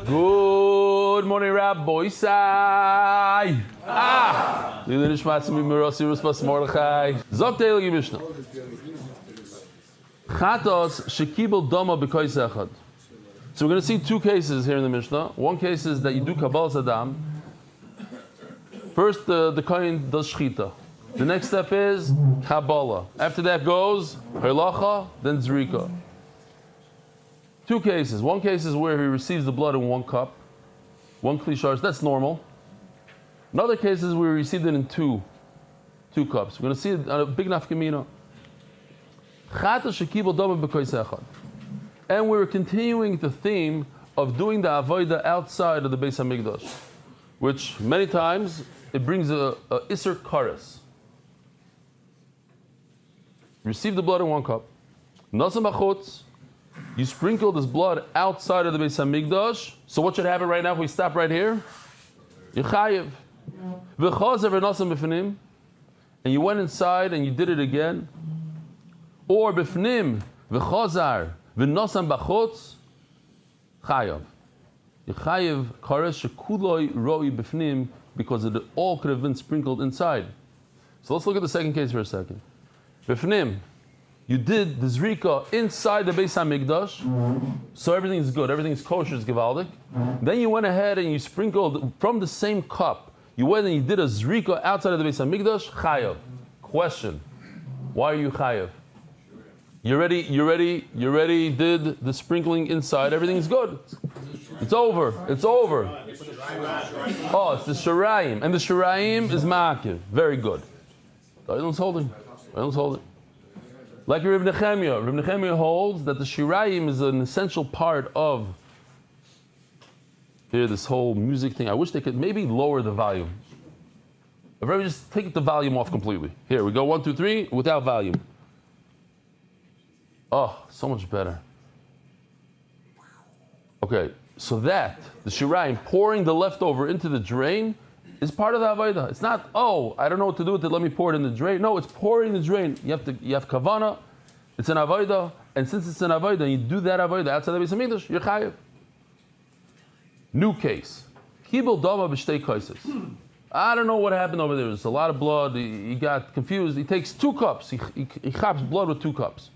Good morning, Rabbi Isai. Lili nishmat mi merosi ruspas Mordechai. Zok teil Mishnah. Chatos shekibel dama b'kois echad. So we're going to see two cases here in the Mishnah. One case is that you do kabbalas adam. First, the kohen does shchita. The next step is kabbalah. After that goes halacha, then zrika. Two cases. One case is where he receives the blood in one cup, one kli. That's normal. Another case is where he received it in two cups. We're going to see it on a big nafkamina. And we're continuing the theme of doing the avodah outside of the Beis Hamikdash, which many times it brings a iser kares. Receive the blood in one cup. Nasam b'chutz. You sprinkle this blood outside of the Beis Hamikdash. So what should happen right now if we stop right here? You chayiv. V'chazer v'nasam b'fnim. And you went inside and you did it again. Or b'fnim v'chazar v'nasam b'chutz. Chayav. You chayiv kares shekuloi roi b'fnim because it all could have been sprinkled inside. So let's look at the second case for a second. B'fnim. You did the zrika inside the Beis Hamikdash, so everything's good, everything's kosher, it's gewaldik. Then you went ahead and you sprinkled from the same cup. You went and you did a zrika outside of the Beis Hamikdash, chayav. Question: why are you chayav? You already did the sprinkling inside. Everything's good. It's over. Oh, it's the shirayim, and the shirayim is ma'akiv. Very good. Everyone's holding. Like Reb Nechemia holds that the shirayim is an essential part of here, this whole music thing. I wish they could maybe lower the volume. I'd rather just take the volume off completely. Here we go, 1, 2, 3, without volume. Oh, so much better. Okay, so that the shirayim pouring the leftover into the drain is part of the avodah. It's not, oh, I don't know what to do with it, let me pour it in the drain. No, it's pouring in the drain. You have kavana, it's an avodah, and since it's an avodah, and you do that avodah outside the Beis Hamikdash, you're chayiv. New case. Kibel dama b'shtei kaises. I don't know what happened over there. There's a lot of blood. He got confused. He takes 2 cups. He chaps blood with 2 cups.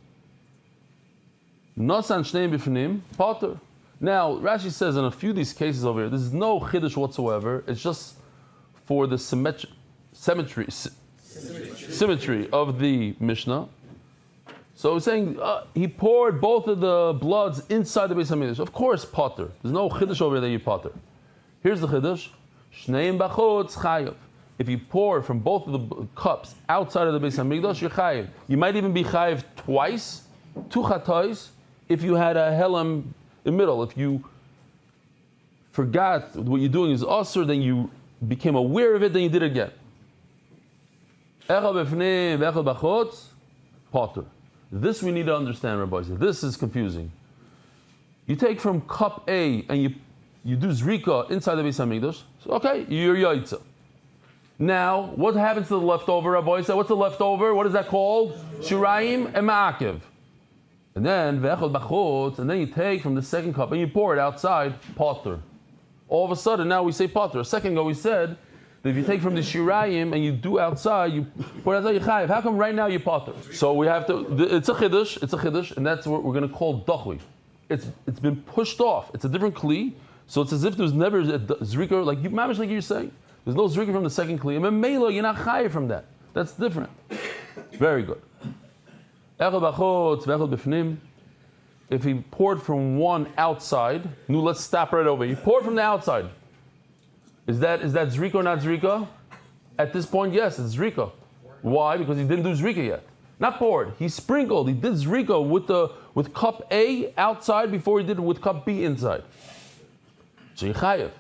Nosan shnei b'fnim, potter. Now, Rashi says in a few of these cases over here, there's no chiddush whatsoever. It's just for the symmetry of the Mishnah. So it's saying he poured both of the bloods inside the Beis Hamikdash. Of course, potter. There's no chiddush over there that you potter. Here's the chiddush: shneim b'chutz chayav. If you pour from both of the cups outside of the Beis Hamikdash, you're chayav. You might even be chayav twice, 2 chatois, if you had a helam in the middle. If you forgot what you're doing is asur, then you became aware of it, then you did it again. This we need to understand, Rabbi. This is confusing. You take from cup A and you do zrika inside the Beis Hamikdash. So, okay, you're yaitza. Now, what happens to the leftover, Rabbi? What's the leftover? What is that called? Shirayim and ma'akiv. And then you take from the second cup and you pour it outside, potter. All of a sudden, now we say potter. A second ago we said that if you take from the shirayim and you do outside, you pour it outside, you chayiv. How come right now you potter? So we have to, it's a chiddush, and that's what we're going to call dachui. It's been pushed off. It's a different kli, so it's as if there was never a zrika, like you're saying. There's no zrika from the second kli. And mela, you're not chayiv from that. That's different. Very good. If he poured from one outside, let's stop right over. He poured from the outside. Is that zrika or not zrika? At this point, yes, it's zrika. Why? Because he didn't do zrika yet. Not poured. He sprinkled. He did zrika with cup A outside before he did it with cup B inside. So you're chayev.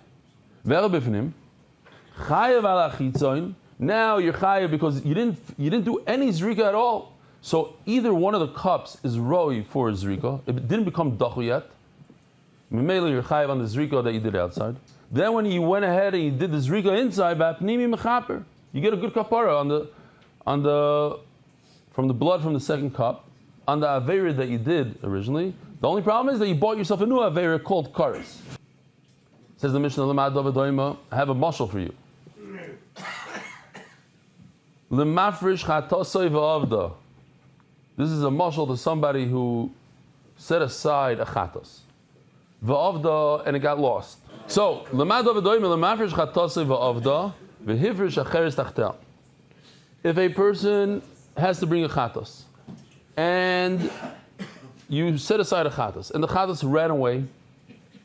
Now you're chayev because you didn't do any zrika at all. So either one of the cups is roi for zrika. It didn't become dachu yet. Memela you're chayiv on the zrika that you did outside. Then when you went ahead and you did the zrika inside, you get a good kapara on the from the blood from the second cup, on the aveira that you did originally. The only problem is that you bought yourself a new Avera called Karis. Says the Mishnah, I have a mashal for you. Lemafrish chatosoi v'avda. This is a mashal to somebody who set aside a chatos. V'avda, and it got lost. So, lemafrish chatosoi v'avda, v'hivrish acheres tachtel. If a person has to bring a chatos, and you set aside a chatos, and the chatos ran away,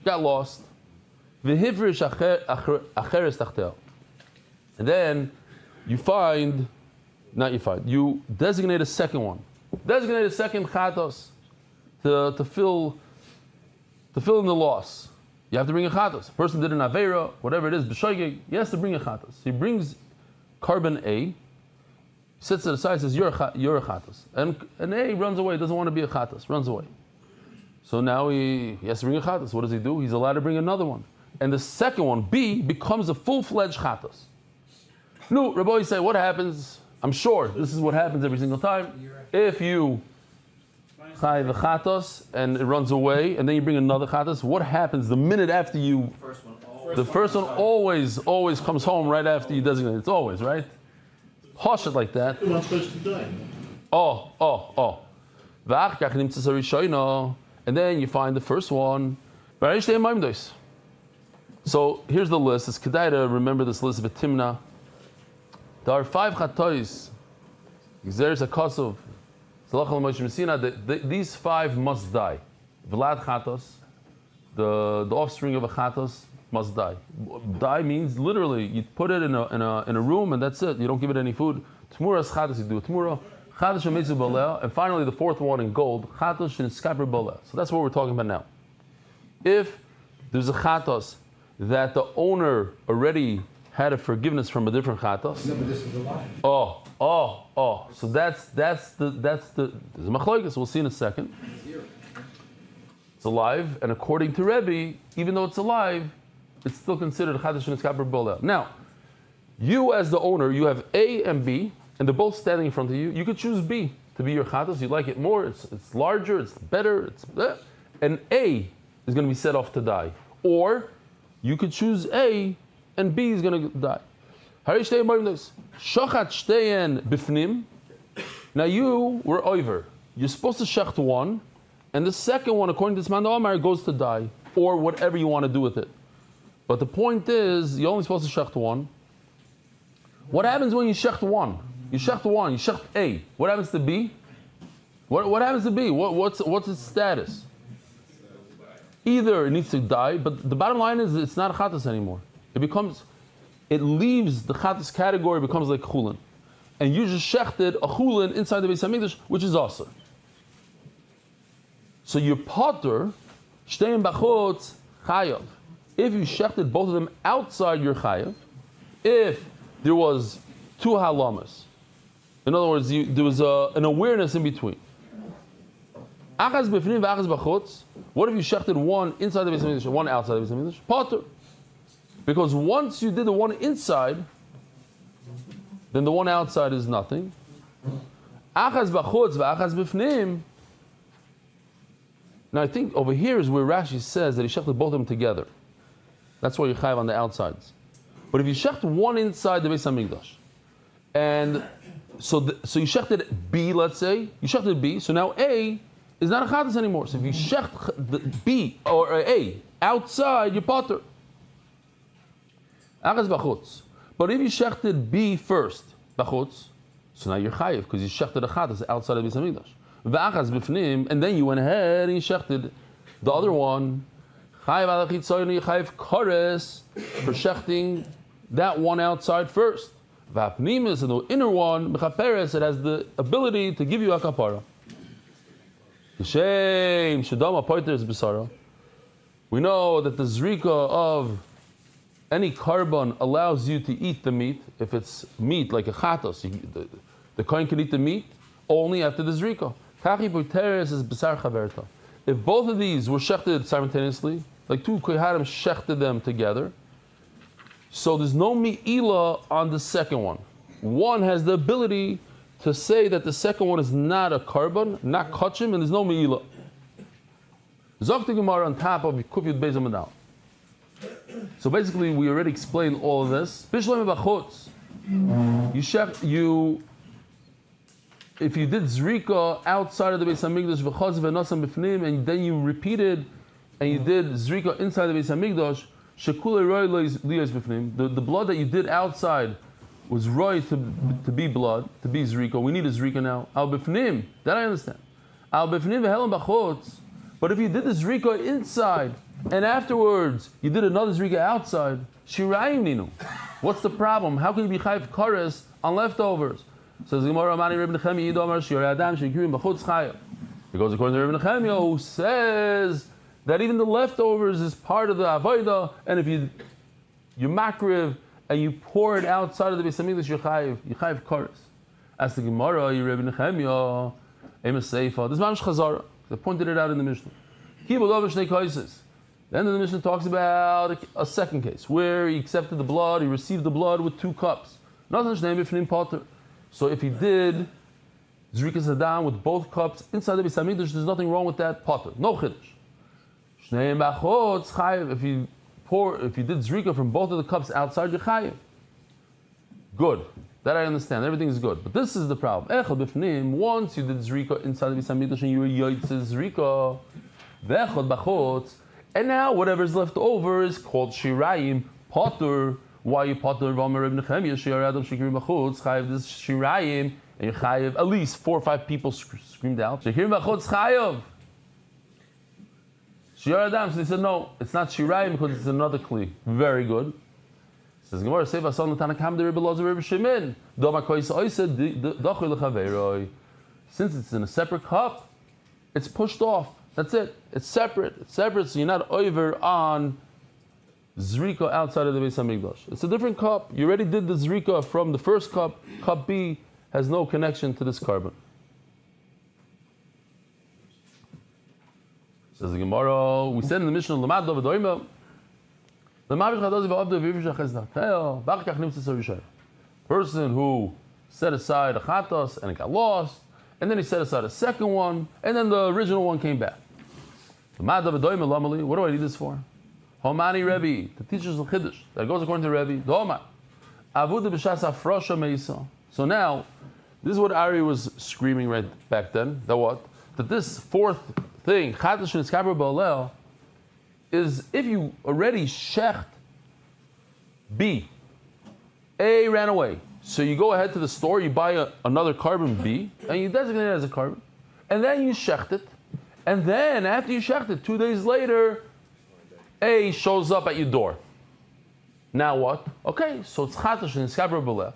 got lost, v'hivrish acheres tachtel. And then you designate a second one. Designate a second chatos to fill in the loss. You have to bring a chatos. A person did an avera, whatever it is, b'shoigeg, he has to bring a chatos. He brings carbon A, sets it aside, says, you're a chatos. And A runs away, doesn't want to be a chatos, runs away. So now he has to bring a chatos. What does he do? He's allowed to bring another one. And the second one, B, becomes a full-fledged chatos. No, Rabbi say, what happens? I'm sure this is what happens every single time. If you chai the chatos and it runs away, and then you bring another chatos, what happens the minute after you? The first one always comes home right after you designate. It's always right. Hush it like that. You're not supposed to die. Oh. And then you find the first one. So here's the list. It's kedai to remember this list of Timna. There are 5 chatois. There's a kosov. These 5 must die. Vlad chatos, the offspring of a chatos, must die. Die means literally you put it in a room and that's it. You don't give it any food. Tmuras chatos, you do a tmura. Chatos shemetzu baleh, and finally the 4th one in gold. Chatos sheneskaper baleh. So that's what we're talking about now. If there's a chatos that the owner already had a forgiveness from a different chatos. No, but this was alive. So that's the there's a machlokas. We'll see in a second. It's alive, and according to Rebbe, even though it's alive, it's still considered chatos sheneskaper baleh. Now, you as the owner, you have A and B, and they're both standing in front of you. You could choose B to be your chatos. You like it more. It's larger. It's better. And A is going to be set off to die, or you could choose A. And B is going to die. Now you were over. You're supposed to shecht one, and the second one, according to Tzman Omar, goes to die, or whatever you want to do with it. But the point is, you're only supposed to shecht one. What happens when you shecht one? You shecht A. What happens to B? What happens to B? What's its status? Either it needs to die, but the bottom line is it's not a chatas anymore. It leaves the chatas category, becomes like chulin. And you just shechted a chulin inside the Beis HaMikdash, which is also. So your potter, shteim bachotz chayav. If you shechted both of them outside your chayav, if there was 2 halamas, in other words, there was an awareness in between. Achaz b'fnim v'achaz bachotz. What if you shechted one inside the Beis HaMikdash, one outside the Beis HaMikdash? Potter. Because once you did the one inside, then the one outside is nothing. Achaz b'chutz v'achaz b'fnim. Now I think over here is where Rashi says that he shechted both of them together. That's why you chayav on the outsides. But if you shecht one inside the Beis HaMikdash, and so you shechted B, let's say, you shechted B, so now A is not a chatas anymore. So if you shecht the B or A outside, you're potter. Achaz b'chutz. But if you shechted B first, b'chutz, so now you're chayiv because you shechted a chatas outside of Beis HaMikdash. V'achaz b'fnim, and then you went ahead and you shechted the other one. Chayiv al chitzoyin, you chayiv kares for shechting that one outside first. V'apnimis, and the inner one, mechaperes, it has the ability to give you a kapara. Kishem shedama poiter is b'sara. We know that the zrika of any carbon allows you to eat the meat. If it's meat like a chatos, the kohen can eat the meat only after the zrika. Kachi poiteres is b'sar chaverta. If both of these were shechted simultaneously, like 2 kohanim shechted them together, so there's no mi'ila on the second one. One has the ability to say that the second one is not a carbon, not kachim, and there's no mi'ila. Zok the Gemara on top of Kufyud Beis Amadal. So basically, we already explained all of this. Bishloim b'chutz. If you did zrika outside of the Beis Hamikdash v'chaz v'nosam b'fnim, and then you repeated and you did zrika inside the Beis Hamikdash, shekulei roy liyos b'fnim. The blood that you did outside was roy to be blood, to be zrika. We need a zrika now. Al b'fnim. That I understand. Al b'fnim v'helam b'chutz. But if you did the zrika inside and afterwards you did another zrika outside, shirayim ninu. What's the problem? How can you be chayv kares on leftovers? Says Gemara, Amani Reb Nechemia Yidomar Shirei Adam Shekirim B'chutz Chayav. It goes according to Reb Nechemia, who says that even the leftovers is part of the avodah, and if you makriv and you pour it outside of the Beis Hamikdash, you chayav kares. As the Gemara, Reb Nechemia, Emes Seifa. This is Mamish Chazarah. They pointed it out in the Mishnah. Then the Mishnah talks about a second case where he accepted the blood, he received the blood with 2 cups. So if he did Zrikas Adam with both cups inside the Beis Hamikdash, there's nothing wrong with that potter. No chiddush. If you did Zrika from both of the cups outside, you're chayiv. Good. That I understand. Everything is good. But this is the problem. Echad b'fnim, once you did Zrika inside the Beis Hamikdash and you were yotzei Zrika, v'echad b'chutz, and now whatever's left over is called shirayim, potter. Why you potter v'amar Reb Nechemia shir adam shekirim b'chutz chayiv this shirayim, and you chayiv at least 4 or 5 people screamed out shekirim b'chutz chayiv shir adam. So they said no, it's not shirayim because it's another kli. Very good. Says Gemara, Seif Asan Tanakam de Rebbe Lozer Rebbe Shemin. Doma Kois Oisa Dachoi Lechaveiroi. Since it's in a separate cup, it's pushed off. That's it. It's separate. It's separate, so you're not over on Zrika outside of the Beis Hamikdash. It's a different cup. You already did the Zrika from the first cup. Cup B has no connection to this carbon. Says the Gemara, we said in the Mishnah, Lamad David Oima. Person who set aside a chatos and it got lost, and then he set aside a second one, and then the original one came back. What do I need this for? Homani Rebbe, to teach us the chiddush. That goes according to Rebbe. So now, this is what Ariel was screaming right back then. That what? That this fourth thing, chatos and iskaber ba'alel, is if you already shecht B, A ran away. So you go ahead to the store, you buy another carbon B, and you designate it as a carbon, and then you shecht it, and then after you shecht it, 2 days later, A shows up at your door. Now what? Okay, so it's chatosh and iskaber b'aleh.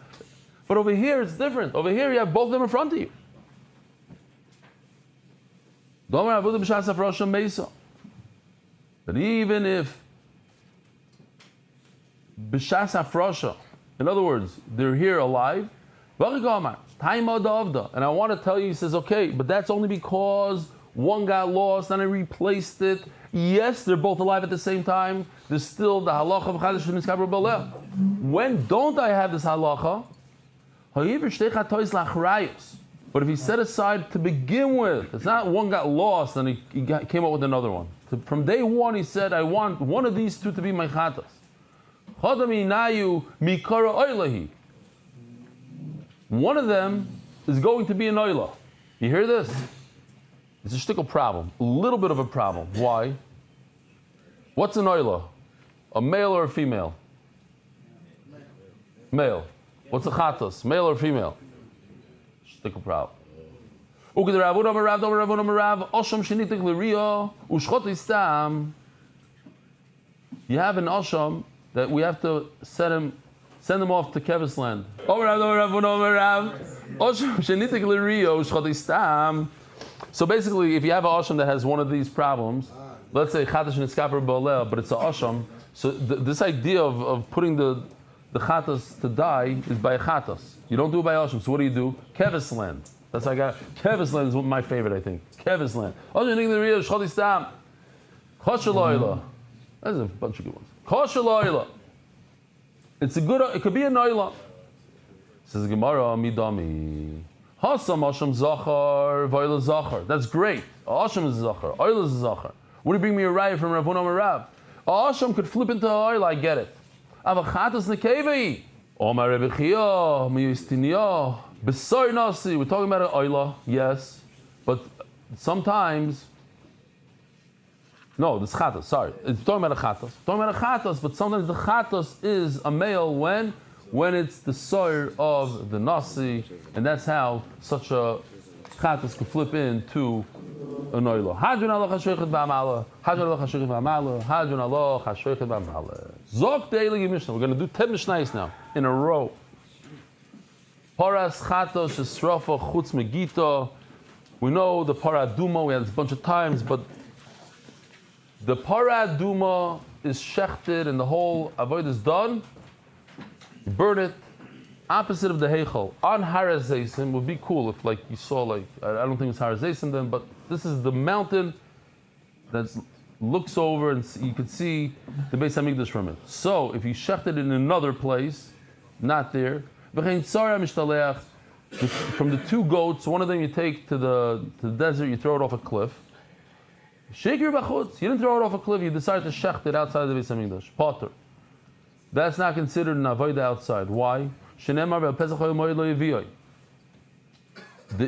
But over here it's different. Over here you have both of them in front of you. But even if b'shas hafrasha, in other words, they're here alive, and I want to tell you, he says, okay, but that's only because one got lost and I replaced it. Yes, they're both alive at the same time. There's still the halacha of chadash v'niskaber b'aleh. When don't I have this halacha? But if he set aside to begin with, it's not one got lost and he came up with another one. From day one, he said, I want one of these two to be my chatas. One of them is going to be an oila. You hear this? It's a shtickle problem. A little bit of a problem. Why? What's an oila? A male or a female? Male. What's a chatas? Male or female? Shtickle problem. You have an asham that we have to send him off to Kevis land. So basically, if you have an asham that has one of these problems, let's say chatash and iskaper b'aleh, but it's an asham, so this idea of putting the chatas to die is by a chatas. You don't do it by asham. So what do? Kevis land. That's how I got it. Kevis land is my favorite, I think. Kevis land. That's a bunch of good ones. Kosher lo'ila. It's a good. It could be a noila. Says Gemara midami. Hasam asham zachar v'oila zachar. That's great. Asham is zachar. Oila is zachar. What do you bring me a raya from Rav Huna Rav? Asham could flip into oil, I get it. Avachatas nekevei. Omar Rebbe Chia, miyistiniya, besoy nasi. We're talking about an oila, yes, but sometimes. No, the chatas. Sorry, it's talking about a chatas. Talking about a chatas, but sometimes the chatas is a male when it's the soir of the nasi, and that's how such a chatas could flip into an oila. Hadron Allah chashoichet ba'amala. Hadron Allah chashoichet ba'amala. Hadron Allah chashoichet ba'amala. Zok de'eli mishnah. We're going to do 10 mishnayos now in a row. Paras chatos shesrofa chutz megita. We know the paraduma. We had this a bunch of times, but the paraduma is shechted and the whole avoid is done. You burn it. Opposite of the heichal. On Harazaisim would be cool if like you saw like, I don't think it's Harazaisim then, but this is the mountain that looks over and you can see the Beis Hamikdash from it. So if you shecht it in another place, not there, from the two goats, one of them you take to the desert, you throw it off a cliff. Shake your bachutz. You didn't throw it off a cliff, you decided to shecht it outside of the Beis Hamikdash. Potter. That's not considered an avodah outside. Why? The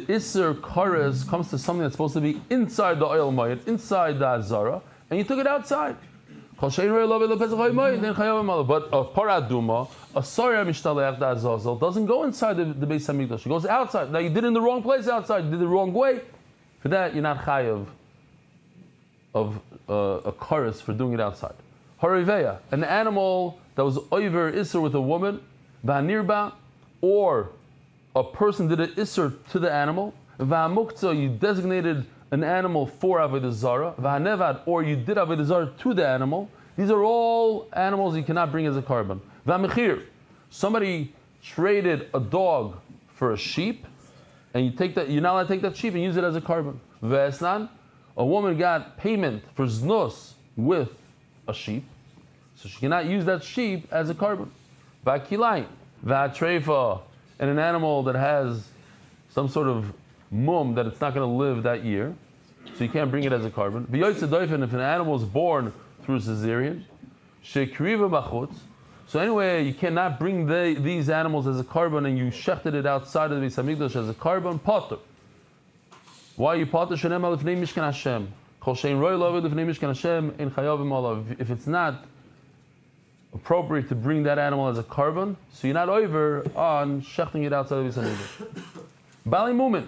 Isser Kares comes to something that's supposed to be inside the oil mayit, inside the Chazarah, and you took it outside. But a paraduma, a Sorya Mishtaleach da Azazel, doesn't go inside the Beis Hamikdash. It goes outside. Now you did it in the wrong place outside. You did it the wrong way. For that, you're not chayav of a Kares for doing it outside. Hariveya, an animal that was over Isser with a woman, Va'nirba, or a person did an Isser to the animal. Va'muktzah, you designated an animal for Avodah Zarah. Va'nevad, or you did Avodah Zarah to the animal. These are all animals you cannot bring as a carbon. Va'mechir, somebody traded a dog for a sheep, and you take that. You're not allowed to take that sheep and use it as a carbon. Ve'esnan, a woman got payment for znus with a sheep, so she cannot use that sheep as a carbon. Va'kilayin, va'treifa, and an animal that has some sort of mum that it's not going to live that year, so you can't bring it as a carbon. V'yoytzedoifen, if an animal is born through cesarean, shekriva bachutz. So anyway, you cannot bring these animals as a carbon, and you shechted it outside of the Beis Hamikdash as a carbon. Potter. Why are you potter? Shenem alifnei mishkan Hashem. Kol shein roi lo alifnei mishkan Hashem in chayavim olav. If it's not appropriate to bring that animal as a carbon, so you're not over on shechting it outside of the Beis Hamikdash. Bali mumin.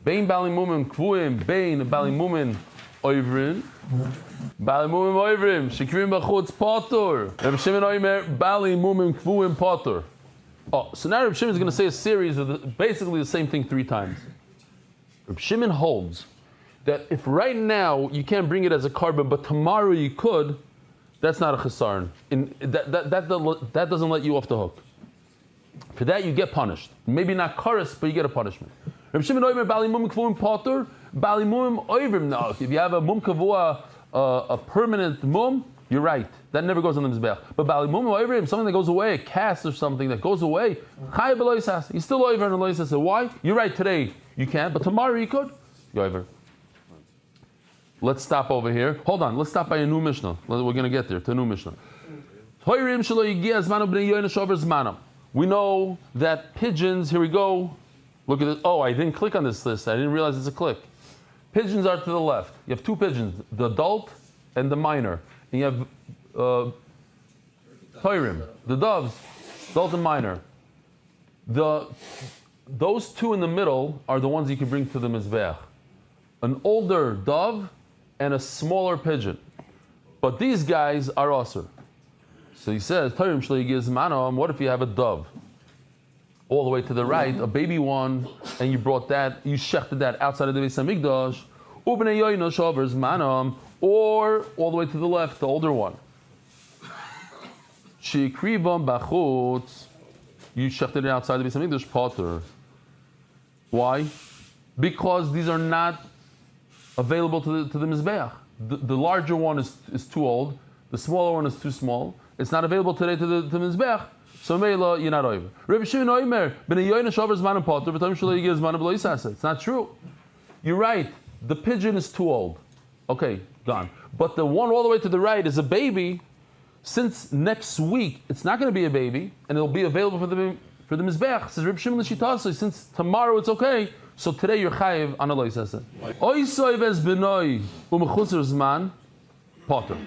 Bein bali mumin kvuim, bein bali mumin oivrin. Bali mumin oivrim, shekrim b'chutz potter. Reb Shimon oimer, bali mumin kvuim potter. Oh, so now Reb Shimon is going to say a series of basically the same thing 3 times. Reb Shimon holds that if right now you can't bring it as a carbon, but tomorrow you could, that's not a chesaron. That doesn't let you off the hook. For that you get punished. Maybe not kares, but you get a punishment. Reb Shimon oimer bali mum kvuim potter, bali mum oivrim. No, if you have a mum kavua, a permanent mum, you're right. That never goes on the mizbeach. But bali mum oivrim, something that goes away, a cast or something that goes away, chayav b'loisas. He's still over and loisas. So why? You're right. Today you can't, but tomorrow you could. You're over. Let's stop over here. Hold on. Let's stop by a new Mishnah. We're going to get there to a new Mishnah. We know that pigeons, here we go. Look at this. Oh, I didn't click on this list. I didn't realize it's a click. Pigeons are to the left. You have 2 pigeons, the adult and the minor. And you have toirim, the doves, adult and minor. Those 2 in the middle are the ones you can bring to the mizbeach. An older dove and a smaller pigeon. But these guys are asur. So he says, Toirim shlo yigiz manom, what if you have a dove? All the way to the right, a baby one, and you brought that, you shechted that outside of the Beis Hamikdash, ubnei yoino shovers manom, or all the way to the left, the older one. Shikrivam bachutz, you shechted it outside the Beis Hamikdash, potter. Why? Because these are not available to the mizbeach. The larger one is too old, the smaller one is too small. It's not available today to the mizbeach, so meila you're not over. Reb Shimon oimer b'nei yoina shavers manom potter, v'tam shelo yigiz manom b'lo yisaseh. It's not true. You're right. The pigeon is too old. Okay, gone. But the one all the way to the right is a baby. Since next week it's not going to be a baby, and it'll be available for the mizbeach. Says Reb Shimon l'shitasa. Since tomorrow it's okay, so today you're chayiv on a loisasa. Oisoy ves benoi umechusar zman potter.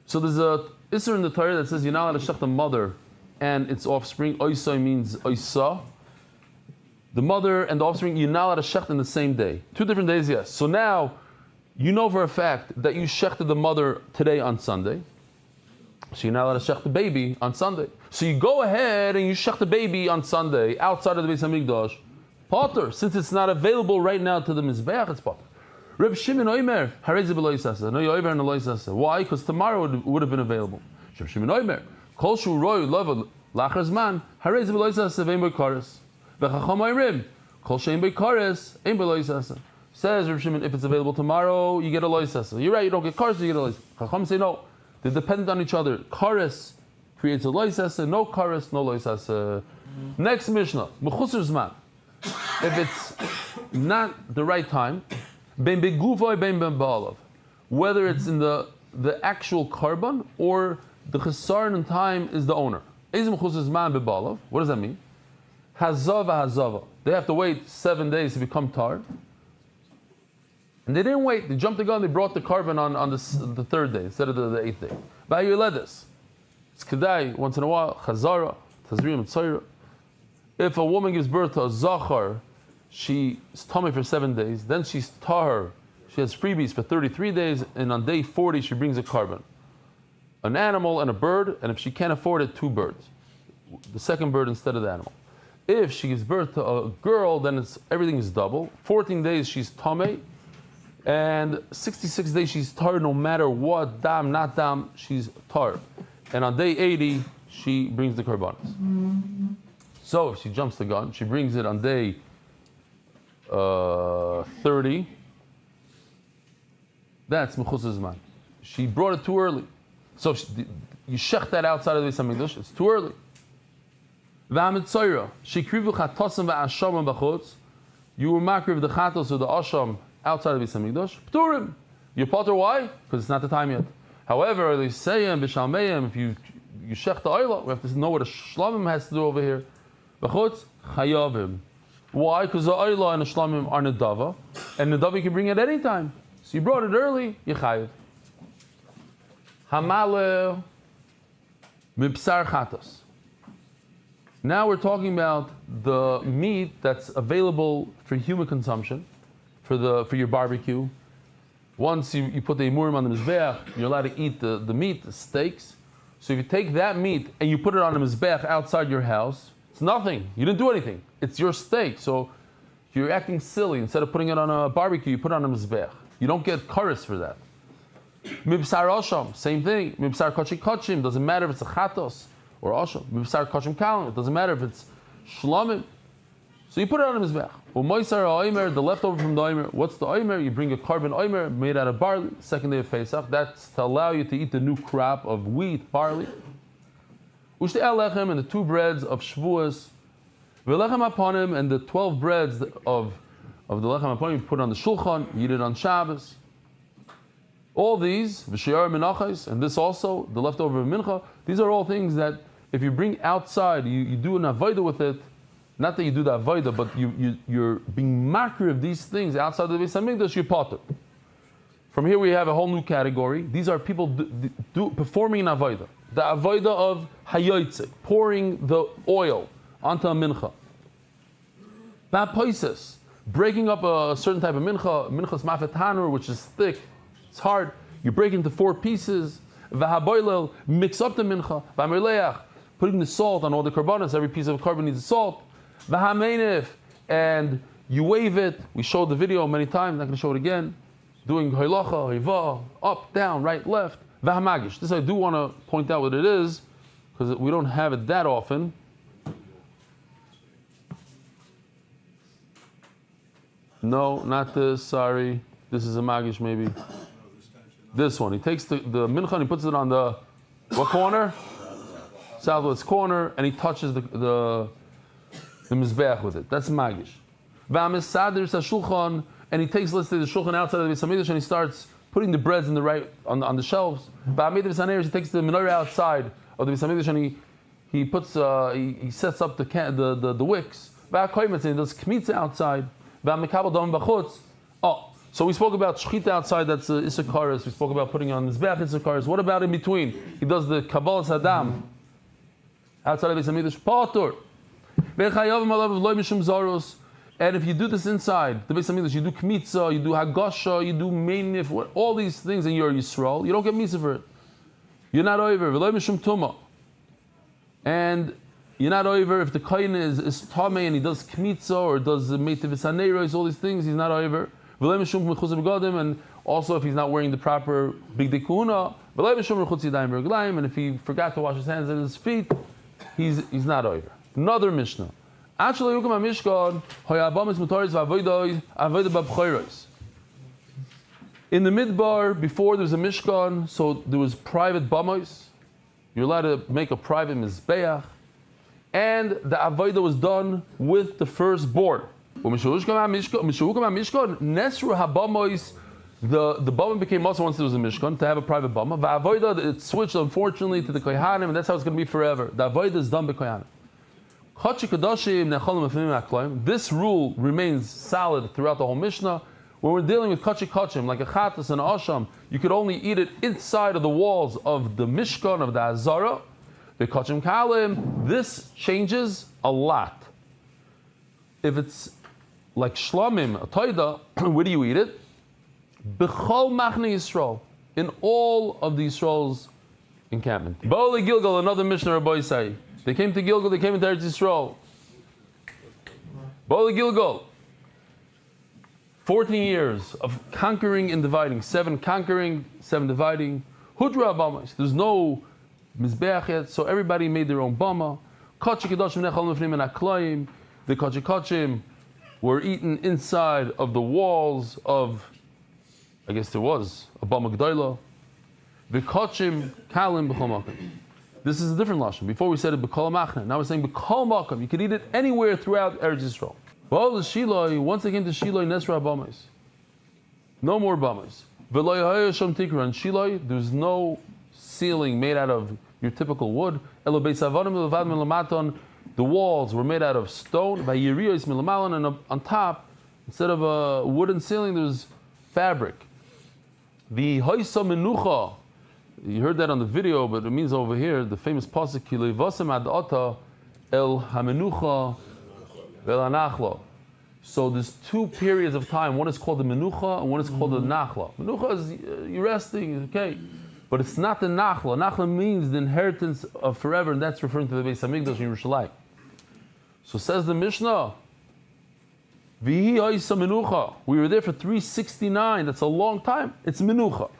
So there's a isser in the Torah that says you're not allowed to shech the mother and its offspring. Oisoy means oisa. The mother and the offspring, you're not allowed to shech in the same day. 2 different days, yes. So now you know for a fact that you shechted the mother today on Sunday. So you're not allowed to shech the baby on Sunday. So you go ahead and you shech the baby on Sunday outside of the Beis Hamikdash. Potter, since it's not available right now to the Mizbeach, it's potter. Reb Shimon Oimer, harezi b'loisasa. No, you're over in the loisasa. Why? Because tomorrow it would have been available. Reb Shimon Oimer, kol shu roi lova lachar zman, harezi b'loisasa ve'im b'koris. V'chacham oirim, kol she'im b'koris, ein b'loisasa. Says Reb Shimon, if it's available tomorrow, you get a loisasa. You're right, you don't get koris, you get a loisasa. Chacham say no. They're dependent on each other. Koris creates a loisasa, no koris, no loisasa. Next Mishnah, mechusar zman. If it's not the right time, ben beguvay ben ba'alav, whether it's in the actual carbon or the chesaron in time is the owner. What does that mean? Hazava. They have to wait 7 days to become tar. And they didn't wait. They jumped the gun. They brought the carbon on the 3rd day instead of the 8th day. By your letters. It's kedai once in a while. Chazarah, Tazriim, Tzaira. If a woman gives birth to a zachar, she's tummy for 7 days. Then she's tahar. She has freebies for 33 days, and on day 40 she brings a carbon, an animal and a bird. And if she can't afford it, 2 birds, the second bird instead of the animal. If she gives birth to a girl, then everything is double. 14 days she's tummy, and 66 days she's tar. No matter what, dam, not dam, she's tar. And on day 80 she brings the karbanos. So if she jumps the gun, she brings it on day 30. That's mechusar zman. She brought it too early. So you shech that outside of the Beis Hamikdash, it's too early. V'hamitzoyra, shekrivu chatosim v'asham b'chutz. You were makriv the chatos or the asham outside of the Beis Hamikdash. P'turim. You're potter, why? Because it's not the time yet. However, they say b'shalmeim, if you shech the oila, we have to know what a shlamim has to do over here. B'chutz chayavim. Why? Because the oila and the shlamim are nedava, and nedava you can bring it any time. So you brought it early, you chayiv. Hamale mibsar chatos. Now we're talking about the meat that's available for human consumption, for your barbecue. Once you put the imurim on the mizbeach, you're allowed to eat the meat, the steaks. So if you take that meat and you put it on the mizbeach outside your house, it's nothing. You didn't do anything. It's your steak. So you're acting silly. Instead of putting it on a barbecue, you put it on a mizbeach. You don't get karis for that. Mibsar osham, same thing. Mibsar kochim, doesn't matter if it's a chatos or osham. Mibsar kochim kalim, it doesn't matter if it's shlamim. So you put it on a mizbeach. U'moisar oimer, the leftover from the oimer. What's the oimer? You bring a carbon oimer made out of barley. Second day of Pesach. That's to allow you to eat the new crop of wheat, barley. Ushte alechem, and the 2 breads of shvuas. V'lechem aponim, and the 12 breads of the lechem aponim you put on the shulchan. You eat it on Shabbos. All these, v'sheyar menachos, and this also, the leftover of mincha, these are all things that if you bring outside, you do an avodah with it. Not that you do the avodah, but you're being makriv of these things outside of the Beis Hamikdash, you're potter. From here we have a whole new category. These are people performing an avodah. The avodah of hayotze, pouring the oil onto a mincha. Ba'poises, breaking up a certain type of minchas mafet hanur, which is thick, it's hard. You break it into 4 pieces. V'haboilel, mix up the mincha. V'amerleach, putting the salt on all the karbanos. Every piece of carbon needs salt. V'hamenif, and you wave it. We showed the video many times. I'm not going to show it again. Doing hoilacha, hoiva, up, down, right, left. V'hamagish. This I do want to point out what it is, because we don't have it that often. No, not this. Sorry. This is a magish maybe. This one. He takes the mincha and he puts it on the what corner? Southwest corner, and he touches the mizbeach with it. That's magish. V'amisadir sashulchan, and he takes, let's say, the shulchan outside of the Beis Hamikdash, and he starts putting the breads in the right on the shelves. Ba'amid v'saneres, he takes the menorah outside of the Beis Hamikdash, and he puts he sets up the wicks. Va'akoyim, and he does kmitza outside. Va'mekabel dam b'chutz. Oh, so we spoke about shchita outside. That's Issachar. We spoke about putting on the Zevach Issachar. What about in between? He does the kabbalas hadam outside of the Beis Hamikdash. Patur. And if you do this inside the Beis Hamikdash, you do kmitza, you do hagasha, you do meinif, all these things, and you're Yisrael, you don't get misa for it. You're not over. V'lo mishum tuma. And you're not over if the kohen is tamei and he does kmitza or does meitiv v'saneiros, all these things, he's not over. V'lo mishum mechutz begadim, and also if he's not wearing the proper bigdei kuna. V'lo mishum mechutz yadayim v'reglayim, and if he forgot to wash his hands and his feet, he's not over. Another Mishnah. In the midbar, before there was a Mishkan, so there was private bamos. You're allowed to make a private mizbeach, and the avodah was done with the firstborn. The bama became also once there was a Mishkan to have a private bama. The avodah, it switched unfortunately to the kohanim, and that's how it's going to be forever. The avodah is done by kohanim. This rule remains solid throughout the whole Mishnah. When we're dealing with kachi kachim, like a chatas and a asham, you could only eat it inside of the walls of the Mishkan, of the Azara. The kachim kalim, this changes a lot. If it's like shlamim, a taida, where do you eat it? B'chol machne Yisrael, in all of the Yisrael's encampment. Ba'ole Gilgal, another Mishnah Rabbi say. They came to Gilgal, they came into Eretz Yisrael. Ba'ole Gilgal. 14 years of conquering and dividing. 7 conquering, 7 dividing. Hudra Bamos. There's no Mizbeach yet, so everybody made their own Bama. Kachi Kedoshim Nechal Mefnim and Aklayim. The Kachi Kachim were eaten inside of the walls of, I guess there was, a Bama G'dayla. The Kachim Kalim B'chol Makom. This is a different lashon. Before we said it b'kol machna. Now we're saying b'kol makam. You could eat it anywhere throughout Eretz Yisrael. Well, the Shiloi, once they came to Shiloi, Nesra Bamas. No more Bamas. V'lo yahaya sham tikra. In Shiloi, there's no ceiling made out of your typical wood. Elo beis avadim levad milamaton. The walls were made out of stone. By yiriyos milamalan, and on top, instead of a wooden ceiling, there's fabric. The hoysa menucha. You heard that on the video, but it means over here, the famous pasuk, Kilei vasem ad ata el hamenucha vel anachla. So there's 2 periods of time. One is called the menucha, and one is called the nachla. Menucha is you're resting, okay. But it's not the nachla. Nachla means the inheritance of forever, and that's referring to the Beis Hamikdash in Yerushalayim. So says the Mishnah, Vihi ha'isa menucha. We were there for 369. That's a long time. It's menucha.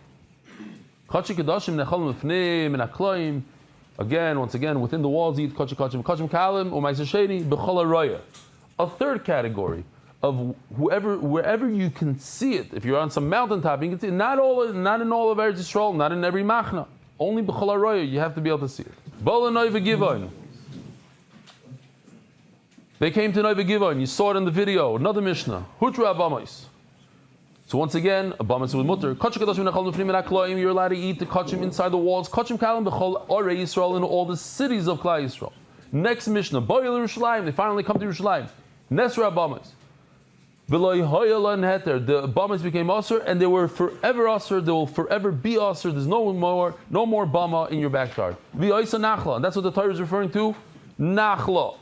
Again, once again, within the walls, eat kachi kachim, kachim kalim, u'maisa sheni, b'chol araya. A third category of wherever you can see it. If you're on some mountaintop, you can see it. Not in all of Eretz Yisrael, not in every machna. Only b'chol araya, you have to be able to see it. They came to Noiva Givon. You saw it in the video. Another Mishnah. Hutra Abamais. So once again, Abamas with mutter. You're allowed to eat the kachim inside the walls. Kachim kalim b'chol orei Yisrael, in all the cities of Klal Yisrael. Next Mishnah. Boyel Yerushalayim. They finally come to Yerushalayim. Nesra Abamas. V'loy hoyel heter. The Abamas became asur, and they were forever asur. They will forever be asur. There's no more bama in your backyard. V'oisa nachla. And that's what the Torah is referring to. Nachla.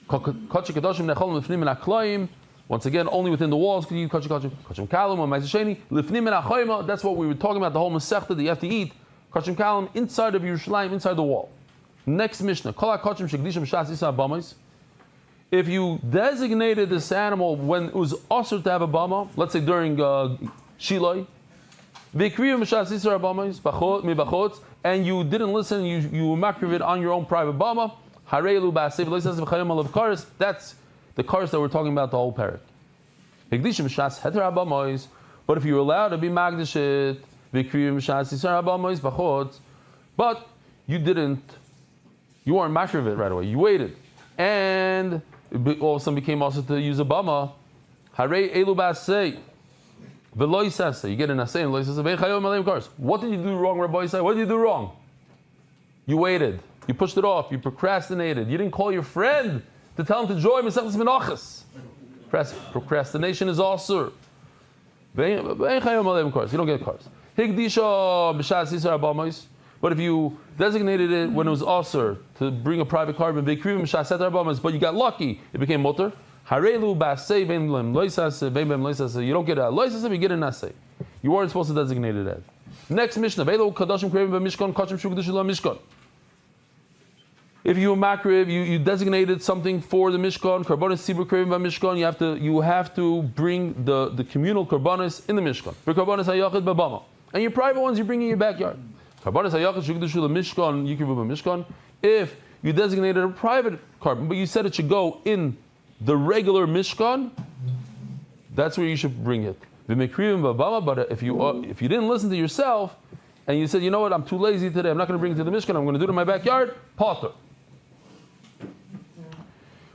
Kachim kedoshim nechol mefnim and aklayim. Once again, only within the walls could you eat kachim kalim or ma'aseh lifnim and achayma. That's what we were talking about, the whole masechta that you have to eat kachim kalim inside of Yerushalayim, inside the wall. Next Mishnah, kol kachim shegdishim shas isa bamas. If you designated this animal when it was also to have a bama, let's say during Shiloi, v'kriyim shas isa bamas mibachot, and you didn't listen, you were makriv it on your own private bama. Harelu ba'asev loisas v'chayim alav kares. That's the cars that we're talking about, the whole parak. But if you're allowed to be magdashit, but you weren't makriv it right away. You waited, and all of a sudden became also to use a bama. Harei elu ba'asei. V'lo yisasei. You get an asei and lo yisasei. Ve'en chayom aleim kars. What did you do wrong, Rabbi Yisai? What did you do wrong? You waited. You pushed it off. You procrastinated. You didn't call your friend to tell him to join Mesechus Menachos. Procrastination is also. You don't get cars. But if you designated it when it was also to bring a private car, but you got lucky, it became motor. You don't get a loisase, you get a nase. You weren't supposed to designate it as. Next Mishnah. If you makriv, you designated something for the Mishkan, karbonis tzibur krivim b'Mishkan, you have to bring the communal karbonis in the Mishkan. For karbonis hayachid b'bama, and your private ones you bring in your backyard. Karbonis hayachid shugdushu l'Mishkan yikrivu b'Mishkan. If you designated a private carbon, but you said it should go in the regular Mishkan, that's where you should bring it. V'mekrivim b'bama. But if you didn't listen to yourself and you said, you know what, I'm too lazy today, I'm not going to bring it to the Mishkan, I'm going to do it in my backyard, potter.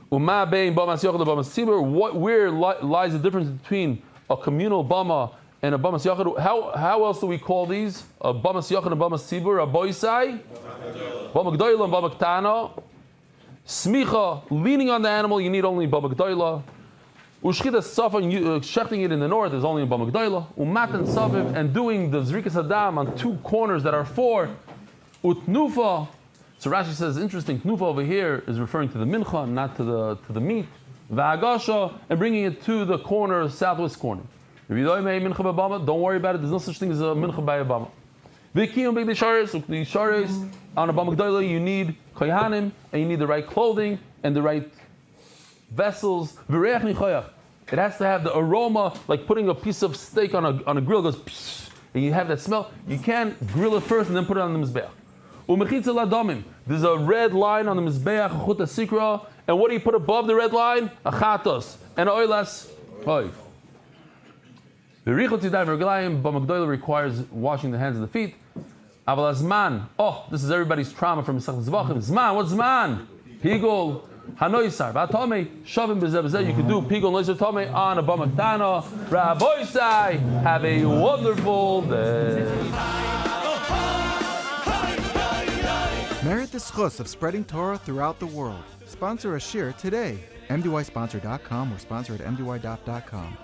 Where lies the difference between a communal bama and a bamas yachid? How else do we call these? A bamas yachid and a bamas tzibur, a boisai, bama gdoila and bama ktana. Smicha, leaning on the animal, you need only bama gdoila. Ushchita safa, shechting it in the north is only in bama gdoila. Umatan saviv, and doing the zrikas adam on two corners that are four. Utnufa. So Rashi says, interesting, Knufa over here is referring to the mincha, not to the meat. Va'agasha, and bringing it to the corner, southwest corner. Don't worry about it, there's no such thing as a mincha by a bama. V'kiyum big the shares, on a bama gdoila you need koyanim, and you need the right clothing, and the right vessels. It has to have the aroma, like putting a piece of steak on a grill, goes psh, and you have that smell. You can't grill it first and then put it on the mizbeach. There's a red line on the mizbeach, chuta sikra, and what do you put above the red line? A chatos and oilas oiv. The richot yadayim v'reglayim b'magdoila requires washing the hands and the feet. Aval azman. Oh, this is everybody's trauma from Zevachim. Zman. What's zman? Pigol hanoisar. V'atome shavim b'zeh. You can do pigol noisar tome on a b'magdana. Rabboisai. Have a wonderful day. Merit the schus of spreading Torah throughout the world. Sponsor a shir today. MDYsponsor.com or sponsor at MDYDaf.com.